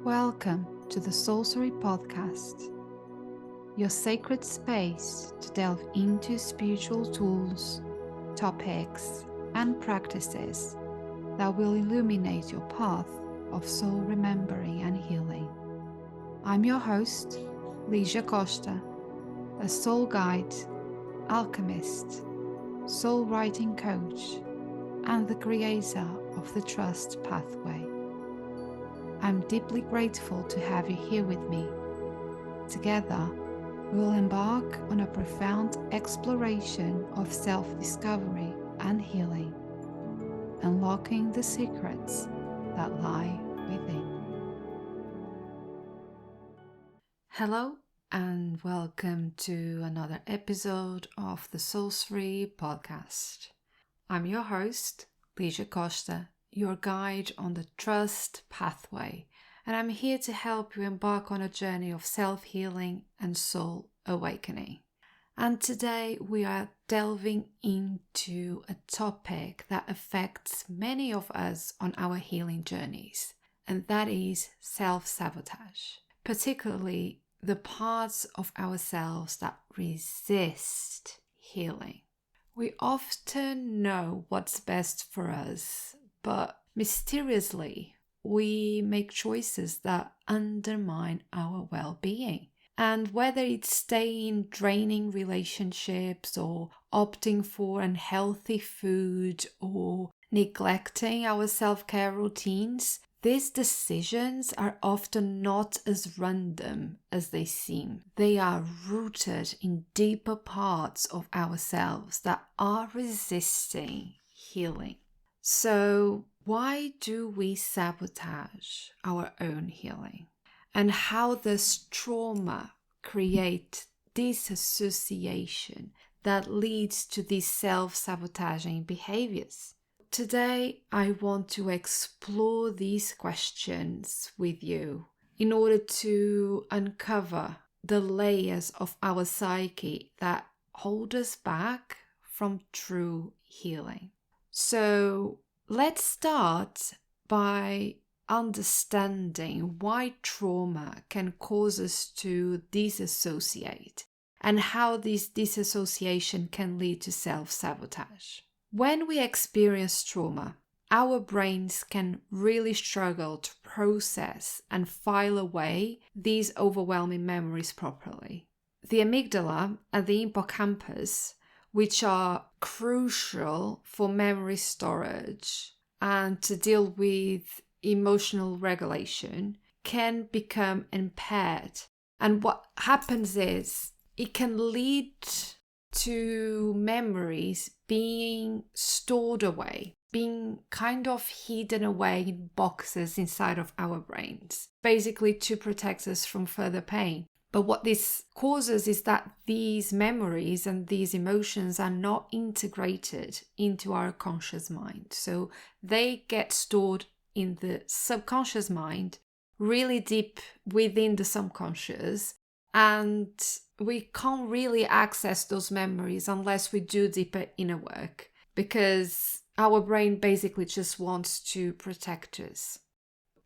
Welcome to the Soulcery Podcast, your sacred space to delve into spiritual tools, topics, and practices that will illuminate your path of soul remembering and healing. I'm your host, Lígia Costa, a soul guide, alchemist, soul writing coach, and the creator of the T.R.U.S.T Pathway. I'm deeply grateful to have you here with me. Together, we'll embark on a profound exploration of self-discovery and healing, unlocking the secrets that lie within. Hello, and welcome to another episode of the Soulcery Podcast. I'm your host, Lígia Costa, your guide on the T.R.U.S.T Pathway, and I'm here to help you embark on a journey of self-healing and soul awakening. And today we are delving into a topic that affects many of us on our healing journeys, and that is self-sabotage, particularly the parts of ourselves that resist healing. We often know what's best for us, but mysteriously, we make choices that undermine our well-being. And whether it's staying in draining relationships or opting for unhealthy food or neglecting our self-care routines, these decisions are often not as random as they seem. They are rooted in deeper parts of ourselves that are resisting healing. So, why do we sabotage our own healing? And how does trauma create disassociation that leads to these self-sabotaging behaviors? Today, I want to explore these questions with you in order to uncover the layers of our psyche that hold us back from true healing. So let's start by understanding why trauma can cause us to disassociate and how this disassociation can lead to self-sabotage. When we experience trauma, our brains can really struggle to process and file away these overwhelming memories properly. The amygdala and the hippocampus, which are crucial for memory storage and to deal with emotional regulation, can become impaired. And what happens is it can lead to memories being stored away, being kind of hidden away in boxes inside of our brains, basically to protect us from further pain. But what this causes is that these memories and these emotions are not integrated into our conscious mind. So they get stored in the subconscious mind, really deep within the subconscious, and we can't really access those memories unless we do deeper inner work, because our brain basically just wants to protect us.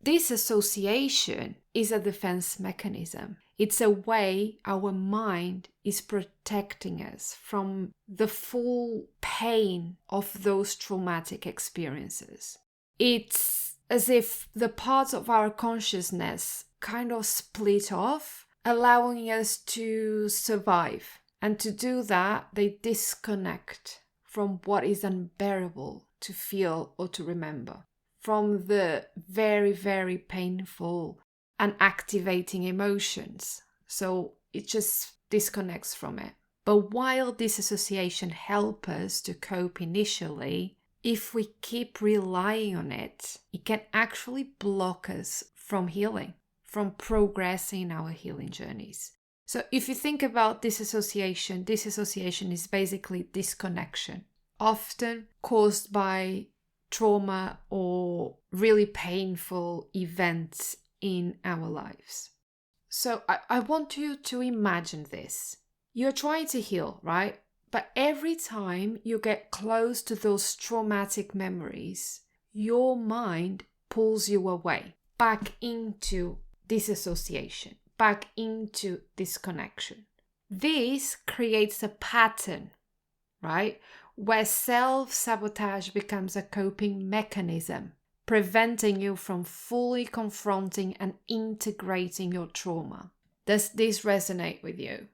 Disassociation is a defense mechanism. It's a way our mind is protecting us from the full pain of those traumatic experiences. It's as if the parts of our consciousness kind of split off, allowing us to survive. And to do that, they disconnect from what is unbearable to feel or to remember, from the very, very painful and activating emotions. So it just disconnects from it. But while disassociation helps us to cope initially, if we keep relying on it, it can actually block us from healing, from progressing in our healing journeys. So if you think about disassociation is basically disconnection, often caused by trauma or really painful events in our lives. So I want you to imagine this. You're trying to heal, right? But every time you get close to those traumatic memories, your mind pulls you away, back into disassociation, back into disconnection. This creates a pattern, right? Where self-sabotage becomes a coping mechanism, preventing you from fully confronting and integrating your trauma. Does this resonate with you?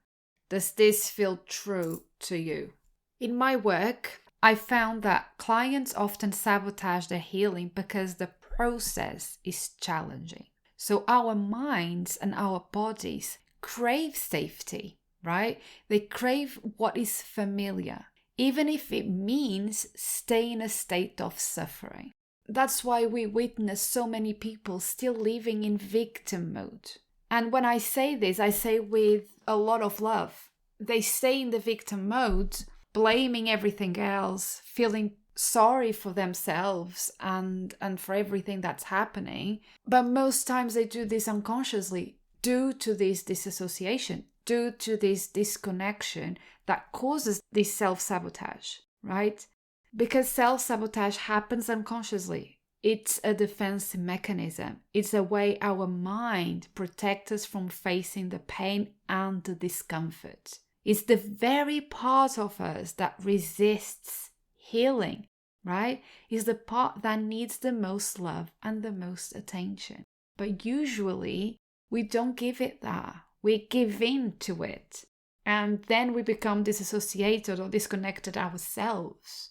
Does this feel true to you? In my work, I found that clients often sabotage their healing because the process is challenging. So our minds and our bodies crave safety, right? They crave what is familiar, even if it means stay in a state of suffering. That's why we witness so many people still living in victim mode. And when I say this, I say with a lot of love. They stay in the victim mode, blaming everything else, feeling sorry for themselves and for everything that's happening. But most times they do this unconsciously due to this disassociation, due to this disconnection that causes this self-sabotage, right? Because self-sabotage happens unconsciously. It's a defense mechanism. It's a way our mind protects us from facing the pain and the discomfort. It's the very part of us that resists healing, right? It's the part that needs the most love and the most attention. But usually we don't give it that. We give in to it. And then we become disassociated or disconnected ourselves.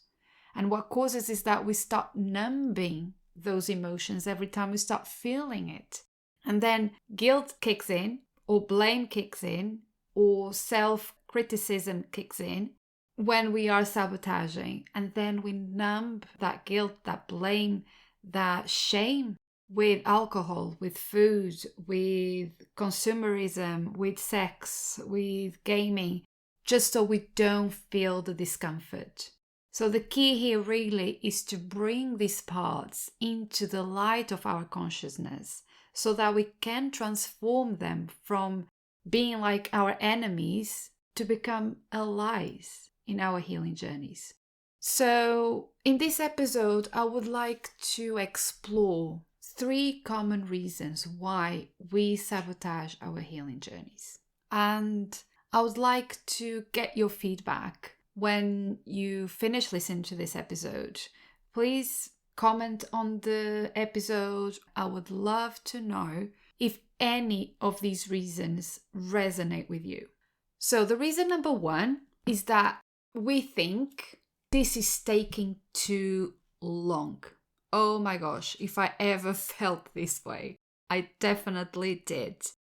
And what causes is that we start numbing those emotions every time we start feeling it. And then guilt kicks in, or blame kicks in, or self-criticism kicks in when we are sabotaging. And then we numb that guilt, that blame, that shame with alcohol, with food, with consumerism, with sex, with gaming, just so we don't feel the discomfort. So the key here really is to bring these parts into the light of our consciousness so that we can transform them from being like our enemies to become allies in our healing journeys. So in this episode, I would like to explore 3 common reasons why we sabotage our healing journeys. And I would like to get your feedback. When you finish listening to this episode, please comment on the episode. I would love to know if any of these reasons resonate with you. So the reason number 1 is that we think this is taking too long. Oh my gosh, if I ever felt this way, I definitely did.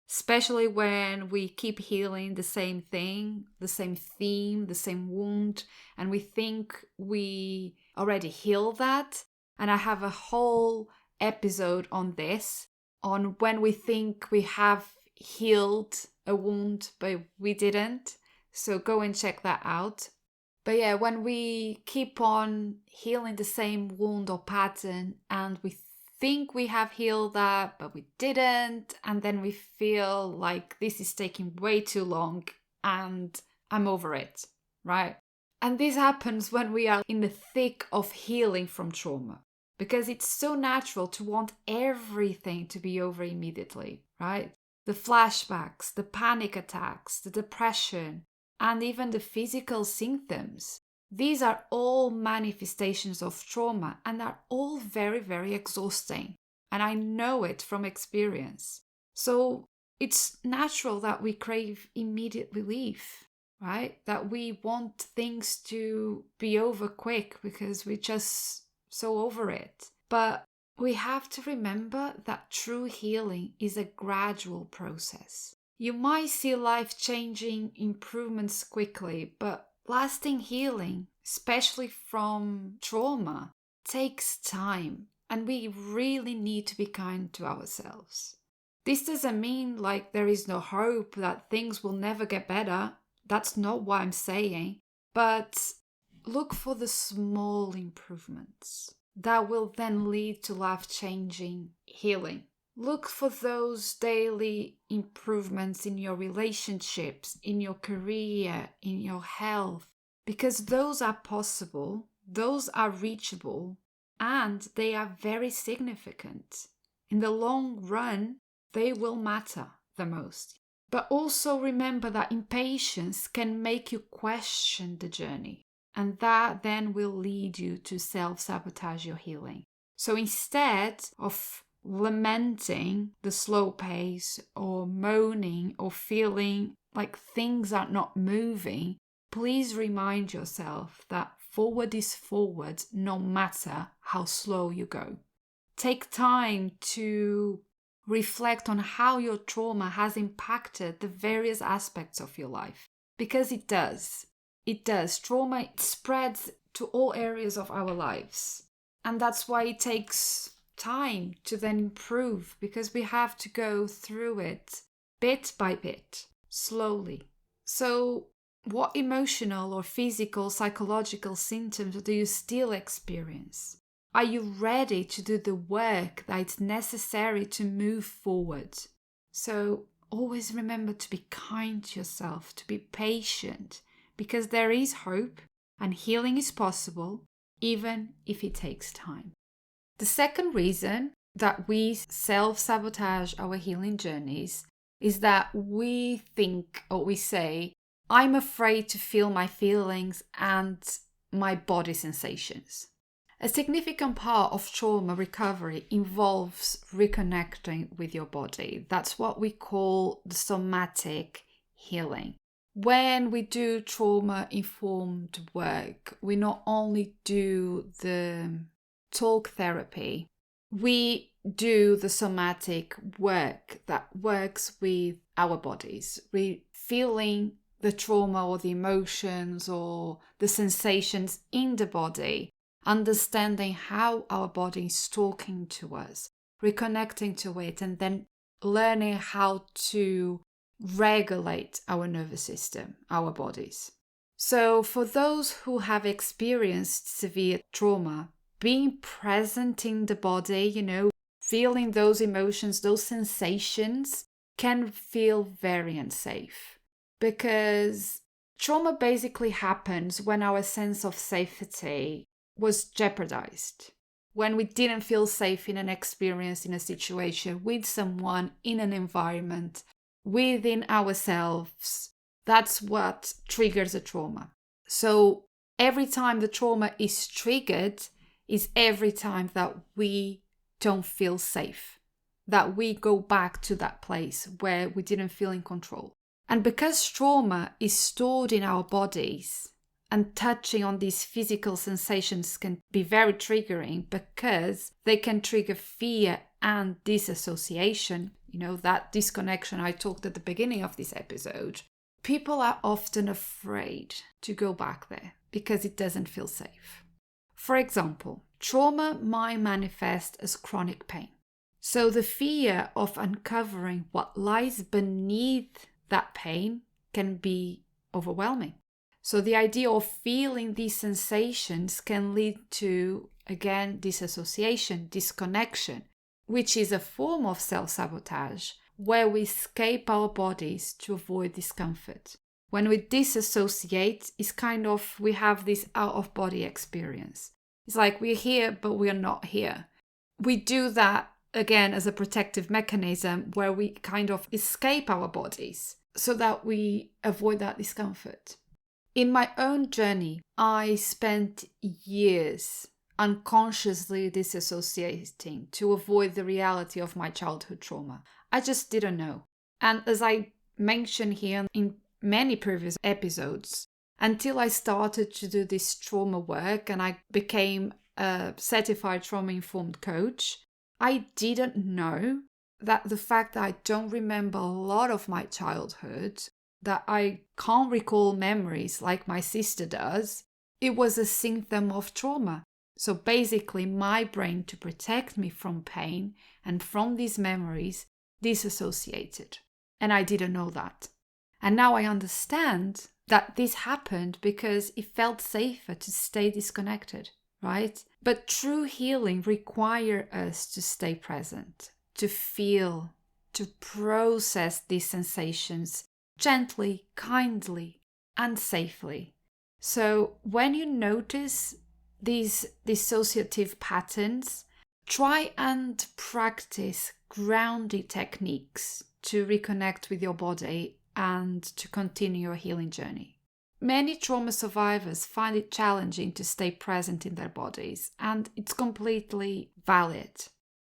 Especially when we keep healing the same thing, the same theme, the same wound, and we think we already healed that. And I have a whole episode on this, on when we think we have healed a wound, but we didn't. So go and check that out. But yeah, when we keep on healing the same wound or pattern and we think we have healed that, but we didn't, and then we feel like this is taking way too long and I'm over it, right? And this happens when we are in the thick of healing from trauma, because it's so natural to want everything to be over immediately, right? The flashbacks, the panic attacks, the depression, and even the physical symptoms. These are all manifestations of trauma and are all very, very exhausting. And I know it from experience. So it's natural that we crave immediate relief, right? That we want things to be over quick because we're just so over it. But we have to remember that true healing is a gradual process. You might see life-changing improvements quickly, but lasting healing, especially from trauma, takes time, and we really need to be kind to ourselves. This doesn't mean like there is no hope that things will never get better. That's not what I'm saying. But look for the small improvements that will then lead to life-changing healing. Look for those daily improvements in your relationships, in your career, in your health, because those are possible, those are reachable, and they are very significant. In the long run, they will matter the most. But also remember that impatience can make you question the journey, and that then will lead you to self-sabotage your healing. So instead of lamenting the slow pace or moaning or feeling like things are not moving, please remind yourself that forward is forward no matter how slow you go. Take time to reflect on how your trauma has impacted the various aspects of your life. Because it does. It does. Trauma spreads to all areas of our lives. And that's why it takes time to then improve, because we have to go through it bit by bit, slowly. So what emotional or physical, psychological symptoms do you still experience? Are you ready to do the work that is necessary to move forward? So always remember to be kind to yourself, to be patient, because there is hope and healing is possible, even if it takes time. The second reason that we self-sabotage our healing journeys is that we think or we say, I'm afraid to feel my feelings and my body sensations. A significant part of trauma recovery involves reconnecting with your body. That's what we call the somatic healing. When we do trauma-informed work, we not only do the talk therapy, we do the somatic work that works with our bodies. We feeling the trauma or the emotions or the sensations in the body, understanding how our body is talking to us, reconnecting to it, and then learning how to regulate our nervous system, our bodies. So for those who have experienced severe trauma, being present in the body, feeling those emotions, those sensations can feel very unsafe, because trauma basically happens when our sense of safety was jeopardized, when we didn't feel safe in an experience, in a situation, with someone, in an environment, within ourselves. That's what triggers a trauma. So every time the trauma is triggered is every time that we don't feel safe, that we go back to that place where we didn't feel in control. And because trauma is stored in our bodies, and touching on these physical sensations can be very triggering, because they can trigger fear and disassociation, that disconnection I talked at the beginning of this episode. People are often afraid to go back there because it doesn't feel safe. For example, trauma might manifest as chronic pain. So the fear of uncovering what lies beneath that pain can be overwhelming. So the idea of feeling these sensations can lead to, again, disassociation, disconnection, which is a form of self-sabotage where we escape our bodies to avoid discomfort. When we disassociate, it's we have this out-of-body experience. It's like we're here, but we're not here. We do that, again, as a protective mechanism where we escape our bodies so that we avoid that discomfort. In my own journey, I spent years unconsciously disassociating to avoid the reality of my childhood trauma. I just didn't know. And as I mentioned here in many previous episodes, until I started to do this trauma work and I became a certified trauma-informed coach, I didn't know that the fact that I don't remember a lot of my childhood, that I can't recall memories like my sister does, it was a symptom of trauma. So basically my brain, to protect me from pain and from these memories, disassociated. And I didn't know that. And now I understand that this happened because it felt safer to stay disconnected, right? But true healing requires us to stay present, to feel, to process these sensations gently, kindly, and safely. So when you notice these dissociative patterns, Try and practice grounding techniques to reconnect with your body and to continue your healing journey. Many trauma survivors find it challenging to stay present in their bodies, and it's completely valid.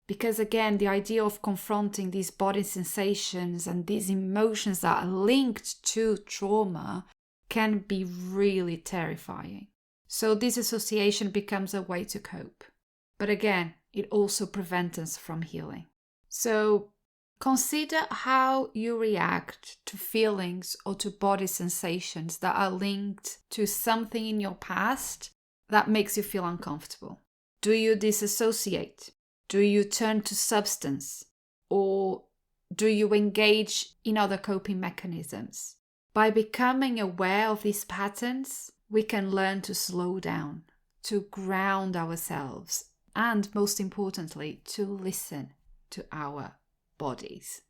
Because again, the idea of confronting these body sensations and these emotions that are linked to trauma can be really terrifying. So disassociation becomes a way to cope. But again, it also prevents us from healing. So consider how you react to feelings or to body sensations that are linked to something in your past that makes you feel uncomfortable. Do you disassociate? Do you turn to substance? Or do you engage in other coping mechanisms? By becoming aware of these patterns, we can learn to slow down, to ground ourselves, and most importantly, to listen to our bodies.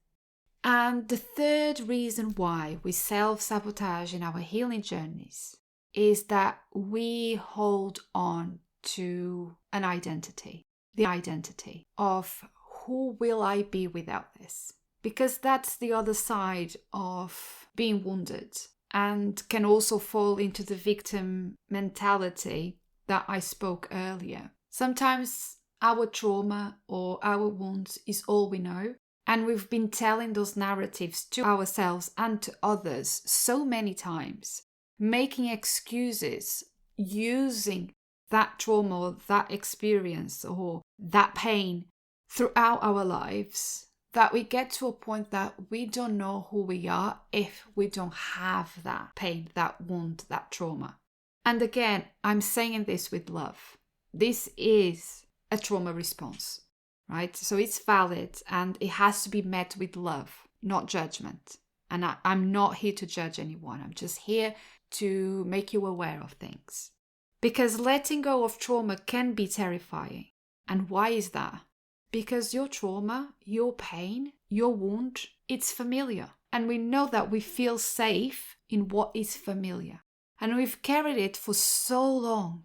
And the third reason why we self-sabotage in our healing journeys is that we hold on to an identity, the identity of who will I be without this? Because that's the other side of being wounded and can also fall into the victim mentality that I spoke earlier. Sometimes our trauma or our wounds is all we know, and we've been telling those narratives to ourselves and to others so many times, making excuses, using that trauma or that experience or that pain throughout our lives, that we get to a point that we don't know who we are if we don't have that pain, that wound, that trauma. And again, I'm saying this with love. This is a trauma response, right? So it's valid and it has to be met with love, not judgment. And I'm not here to judge anyone. I'm just here to make you aware of things. Because letting go of trauma can be terrifying. And why is that? Because your trauma, your pain, your wound, it's familiar. And we know that we feel safe in what is familiar. And we've carried it for so long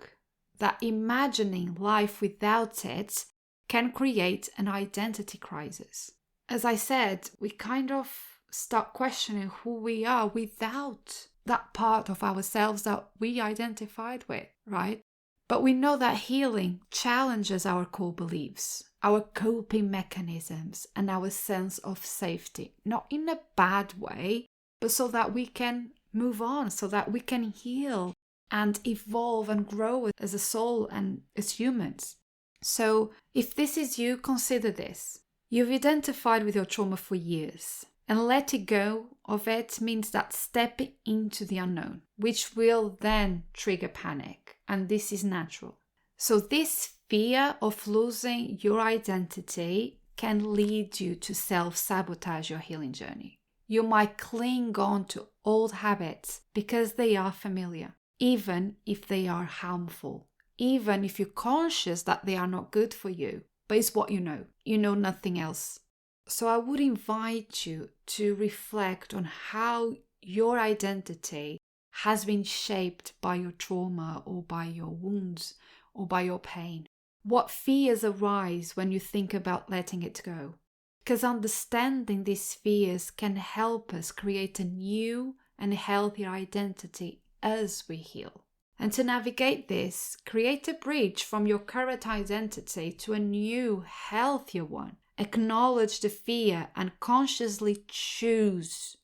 that imagining life without it can create an identity crisis. As I said, we kind of start questioning who we are without that part of ourselves that we identified with, right? But we know that healing challenges our core beliefs, our coping mechanisms, and our sense of safety. Not in a bad way, but so that we can move on, so that we can heal and evolve and grow as a soul and as humans. So if this is you, consider this. You've identified with your trauma for years, and letting go of it means that stepping into the unknown, which will then trigger panic, and this is natural. So this fear of losing your identity can lead you to self-sabotage your healing journey. You might cling on to old habits because they are familiar, even if they are harmful, even if you're conscious that they are not good for you, but it's what you know nothing else. So I would invite you to reflect on how your identity has been shaped by your trauma or by your wounds or by your pain. What fears arise when you think about letting it go? Because understanding these fears can help us create a new and healthier identity as we heal. And to navigate this, create a bridge from your current identity to a new, healthier one. Acknowledge the fear and consciously choose,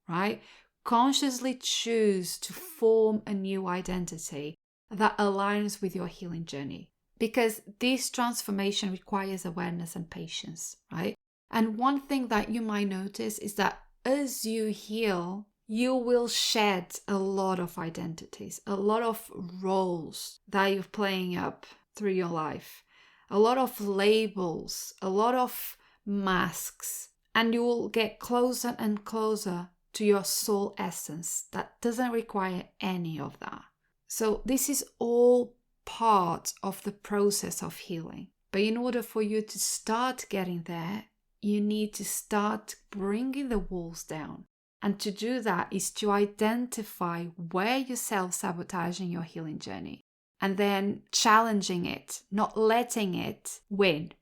right? Consciously choose to form a new identity that aligns with your healing journey. Because this transformation requires awareness and patience, right? And one thing that you might notice is that as you heal, you will shed a lot of identities, a lot of roles that you're playing up through your life, a lot of labels, a lot of masks, and you will get closer and closer to your soul essence that doesn't require any of that. So this is all part of the process of healing. But in order for you to start getting there, you need to start bringing the walls down. And to do that is to identify where you're self-sabotaging your healing journey and then challenging it, not letting it win,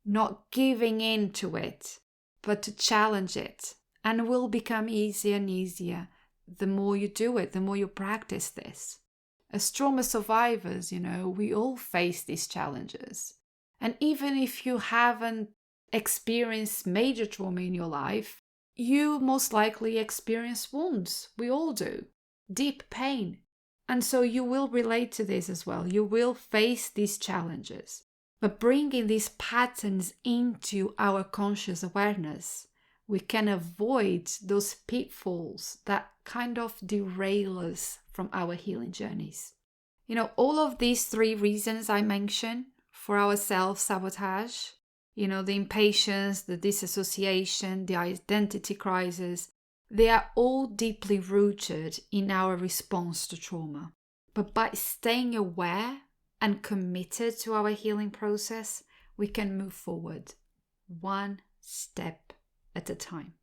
not giving in to it, but to challenge it. And it will become easier and easier the more you do it, the more you practice this. As trauma survivors, we all face these challenges. And even if you haven't experienced major trauma in your life, you most likely experience wounds. We all do. Deep pain. And so you will relate to this as well. You will face these challenges. But bringing these patterns into our conscious awareness, we can avoid those pitfalls that kind of derail us from our healing journeys. All of these 3 reasons I mentioned for our self-sabotage, the impatience, the disassociation, the identity crisis, they are all deeply rooted in our response to trauma. But by staying aware and committed to our healing process, we can move forward one step at a time.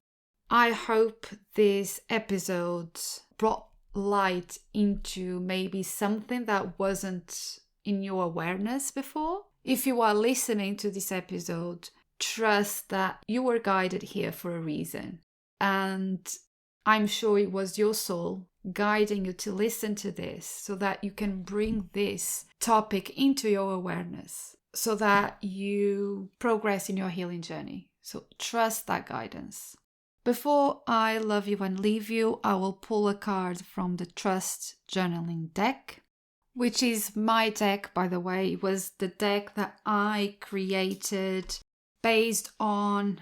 I hope this episode brought light into maybe something that wasn't in your awareness before. If you are listening to this episode, trust that you were guided here for a reason. And I'm sure it was your soul guiding you to listen to this so that you can bring this topic into your awareness so that you progress in your healing journey. So trust that guidance. Before I love you and leave you, I will pull a card from the T.R.U.S.T journaling deck, which is my deck, by the way. It was the deck that I created based on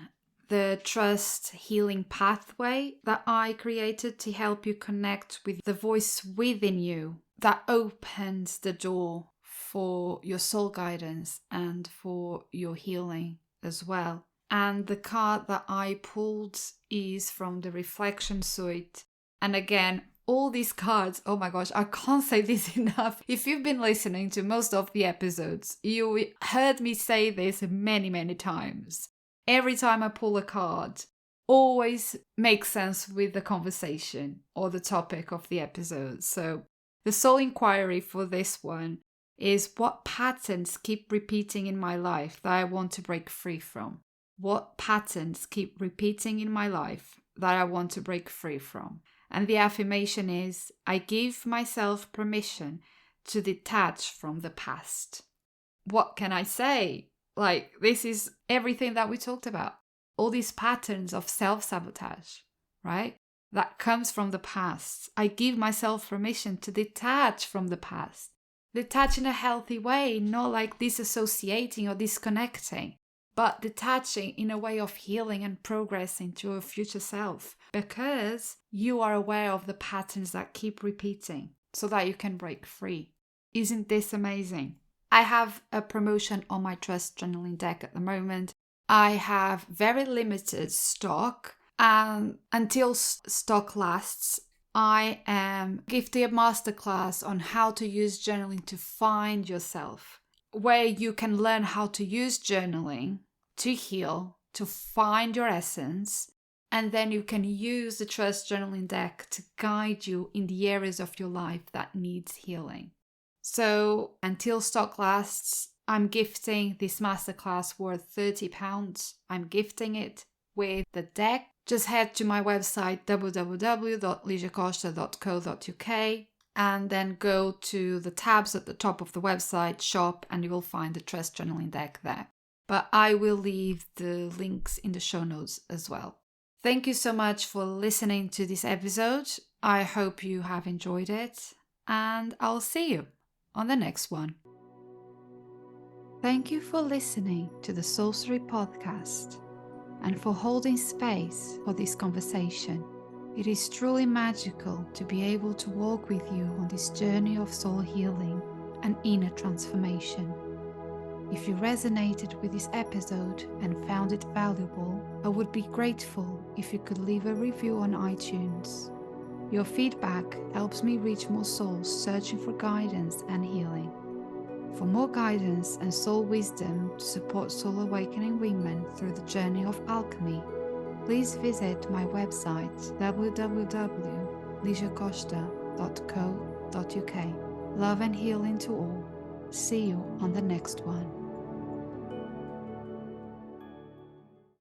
the T.R.U.S.T healing pathway that I created to help you connect with the voice within you that opens the door for your soul guidance and for your healing as well. And the card that I pulled is from the Reflection Suite. And again, all these cards, oh my gosh, I can't say this enough. If you've been listening to most of the episodes, you heard me say this many, many times. Every time I pull a card, always makes sense with the conversation or the topic of the episode. So the soul inquiry for this one is, what patterns keep repeating in my life that I want to break free from? What patterns keep repeating in my life that I want to break free from? And the affirmation is, I give myself permission to detach from the past. What can I say? This is everything that we talked about. All these patterns of self-sabotage, right? That comes from the past. I give myself permission to detach from the past. Detach in a healthy way, not like disassociating or disconnecting, but detaching in a way of healing and progressing to a future self, because you are aware of the patterns that keep repeating so that you can break free. Isn't this amazing? I have a promotion on my T.R.U.S.T journaling deck at the moment. I have very limited stock, and until stock lasts, I am gifting a masterclass on how to use journaling to find yourself, where you can learn how to use journaling to heal, to find your essence, and then you can use the T.R.U.S.T journaling deck to guide you in the areas of your life that needs healing. So until stock lasts, I'm gifting this masterclass worth £30. I'm gifting it with the deck. Just head to my website www.lígiacosta.co.uk and then go to the tabs at the top of the website, shop, and you will find the T.R.U.S.T journaling deck there. But I will leave the links in the show notes as well. Thank you so much for listening to this episode. I hope you have enjoyed it, and I'll see you on the next one. Thank you for listening to the Soulcery Podcast and for holding space for this conversation. It is truly magical to be able to walk with you on this journey of soul healing and inner transformation. If you resonated with this episode and found it valuable, I would be grateful if you could leave a review on iTunes. Your feedback helps me reach more souls searching for guidance and healing. For more guidance and soul wisdom to support soul awakening women through the journey of alchemy, please visit my website www.lígiacosta.co.uk. Love and healing to all. See you on the next one.